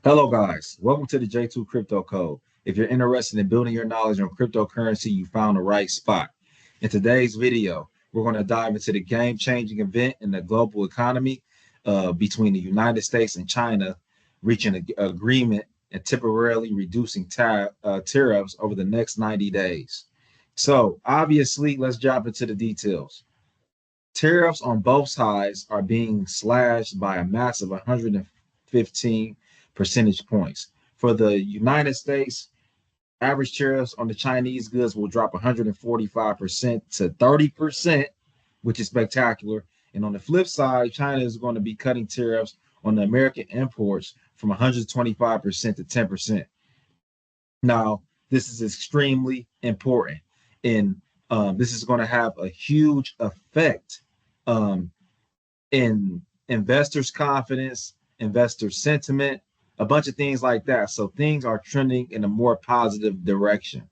Hello, guys. Welcome to the J2 Crypto Code. If you're interested in building your knowledge on cryptocurrency, you found the right spot. In today's video, we're going to dive into the game-changing event in the global economy between the United States and China, reaching an agreement and temporarily reducing tariffs over the next 90 days. So, obviously, let's jump into the details. Tariffs on both sides are being slashed by a massive 115 percentage points. For the United States, average tariffs on the Chinese goods will drop 145% to 30%, which is spectacular. And on the flip side, China is going to be cutting tariffs on the American imports from 125% to 10%. Now, this is extremely important, and this is going to have a huge effect um, in investors' confidence, investor sentiment, a bunch of things like that. So things are trending in a more positive direction.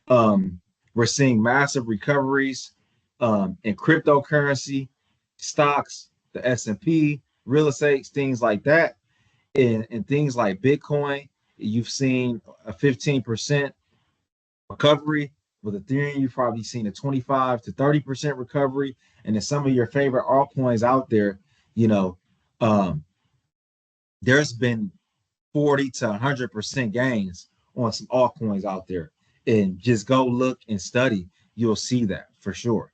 Um, we're seeing massive recoveries in cryptocurrency, stocks, the S&P, real estate, things like that, and things like Bitcoin. You've seen a 15% recovery. With Ethereum, you've probably seen a 25 to 30% recovery. And then some of your favorite altcoins out there, you know, um, there's been 40 to 100% gains on some altcoins out there. And just go look and study. You'll see that for sure.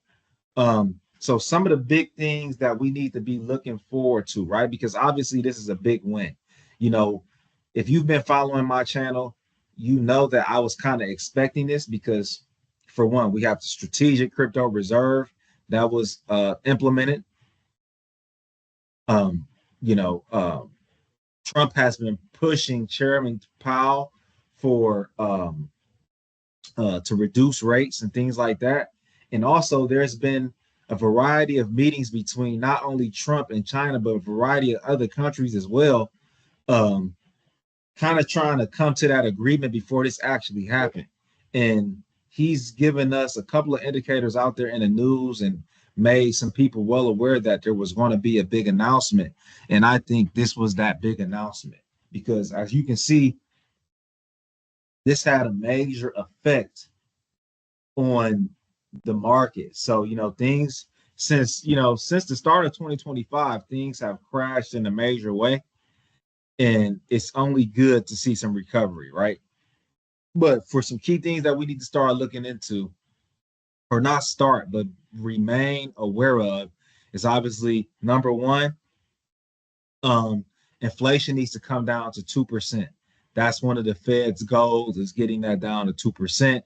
So some of the big things that we need to be looking forward to, right? Because obviously this is a big win. You know, if you've been following my channel, you know that I was kind of expecting this because, for one, we have the strategic crypto reserve that was implemented. Um, you know, Trump has been pushing Chairman Powell for to reduce rates and things like that. And also, there's been a variety of meetings between not only Trump and China, but a variety of other countries as well, um, kind of trying to come to that agreement before this actually happened. And he's given us a couple of indicators out there in the news and made some people well aware that there was going to be a big announcement. And I think this was that big announcement because, as you can see, this had a major effect on the market. So, things since the start of 2025, things have crashed in a major way. And it's only good to see some recovery, right? But for some key things that we need to start looking into, or not start, but remain aware of, is obviously number one, um, inflation needs to come down to 2%. That's one of the Fed's goals, is getting that down to 2%.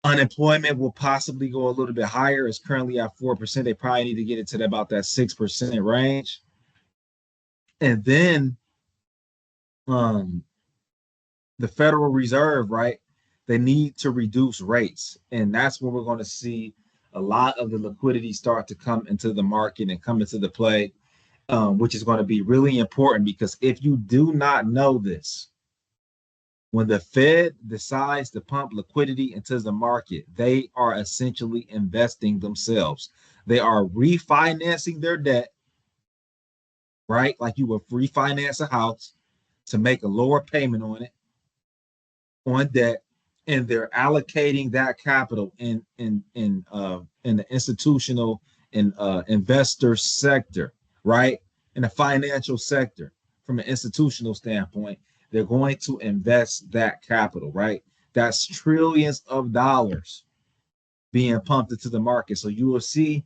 Unemployment will possibly go a little bit higher. It's currently at 4%. They probably need to get it to about that 6% range. And then um, the Federal Reserve, right? They need to reduce rates. And that's where we're going to see a lot of the liquidity start to come into the market and come into the play, which is going to be really important because if you do not know this, when the Fed decides to pump liquidity into the market, they are essentially investing themselves. They are refinancing their debt, right? Like you would refinance a house to make a lower payment on it, on debt, and they're allocating that capital in the institutional and investor sector, right? In the financial sector, from an institutional standpoint, they're going to invest that capital, right? That's trillions of dollars being pumped into the market. So you will see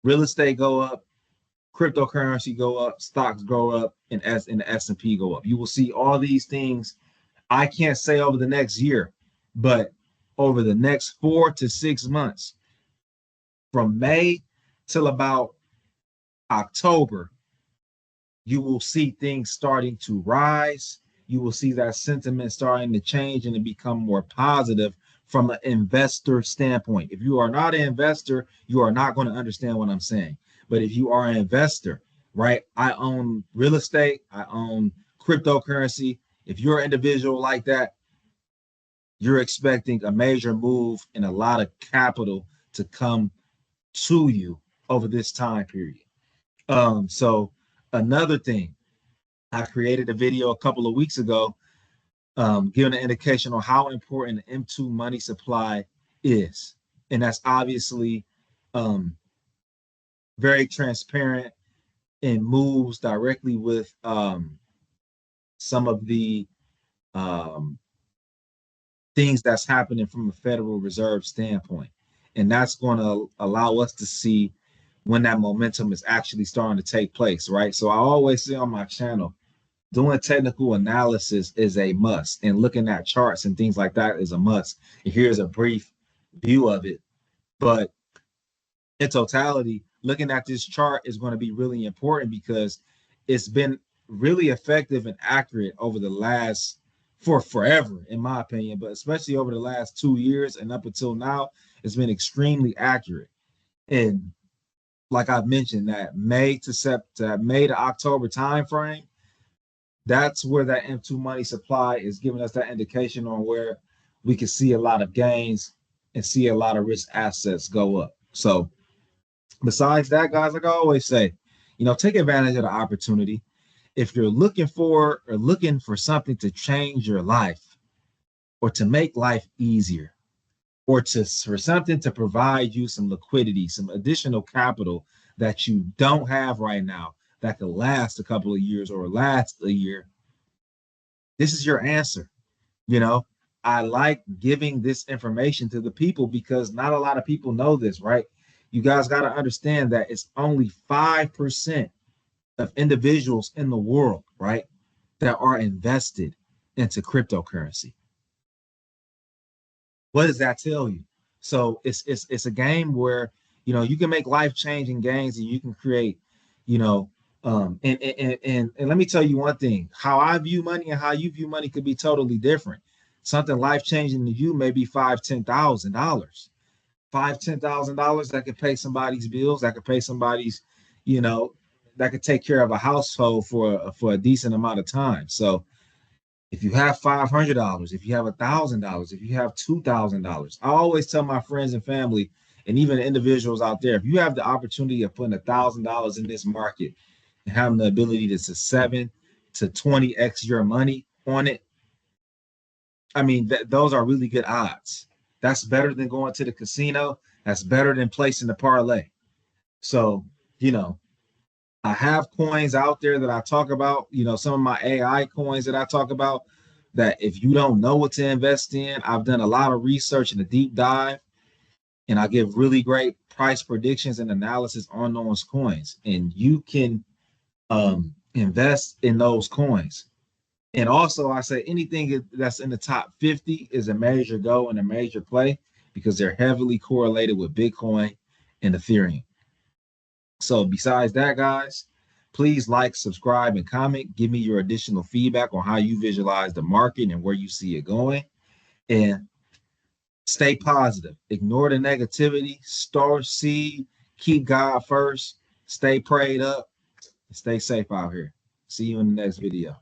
real estate go up, cryptocurrency go up, stocks go up, and the S&P go up. You will see all these things. I can't say over the next year, but over the next 4 to 6 months, from May till about October, you will see things starting to rise. You will see that sentiment starting to change and to become more positive from an investor standpoint. If you are not an investor, you are not going to understand what I'm saying. But if you are an investor, right? I own real estate, I own cryptocurrency. If you're an individual like that, you're expecting a major move and a lot of capital to come to you over this time period. So another thing, I created a video a couple of weeks ago, giving an indication on how important the M2 money supply is. And that's obviously um, very transparent and moves directly with some of the um, things that's happening from a Federal Reserve standpoint. And that's going to allow us to see when that momentum is actually starting to take place, right? So I always say on my channel, doing technical analysis is a must, and looking at charts and things like that is a must. And here's a brief view of it. But in totality, looking at this chart is going to be really important because it's been really effective and accurate over the last for forever, in my opinion, but especially over the last 2 years and up until now, it's been extremely accurate. And like I've mentioned, that May to October timeframe, that's where that M2 money supply is giving us that indication on where we can see a lot of gains and see a lot of risk assets go up. So besides that, guys, like I always say, take advantage of the opportunity. If you're looking for something to change your life or to make life easier or for something to provide you some liquidity, some additional capital that you don't have right now that could last a couple of years or last a year, this is your answer. You know, I like giving this information to the people because not a lot of people know this, right? You guys got to understand that it's only 5% of individuals in the world, right, that are invested into cryptocurrency. What does that tell you? So it's a game where you can make life-changing gains and you can create, you know, and let me tell you one thing: how I view money and how you view money could be totally different. Something life-changing to you may be $5,000, $10,000, $5,000, $10,000 that could pay somebody's bills, that could pay somebody's, you know, that could take care of a household for a decent amount of time. So if you have $500, if you have $1,000, if you have $2,000, I always tell my friends and family, and even individuals out there, if you have the opportunity of putting $1,000 in this market and having the ability to 7 to 20x your money on it, I mean, those are really good odds. That's better than going to the casino. That's better than placing the parlay. So, you know, I have coins out there that I talk about, some of my AI coins that I talk about, that if you don't know what to invest in, I've done a lot of research and a deep dive, and I give really great price predictions and analysis on those coins. And you can invest in those coins. And also, I say anything that's in the top 50 is a major go and a major play because they're heavily correlated with Bitcoin and Ethereum. So besides that, guys, please like, subscribe, and comment. Give me your additional feedback on how you visualize the market and where you see it going. And stay positive. Ignore the negativity. Start seed. Keep God first. Stay prayed up. And stay safe out here. See you in the next video.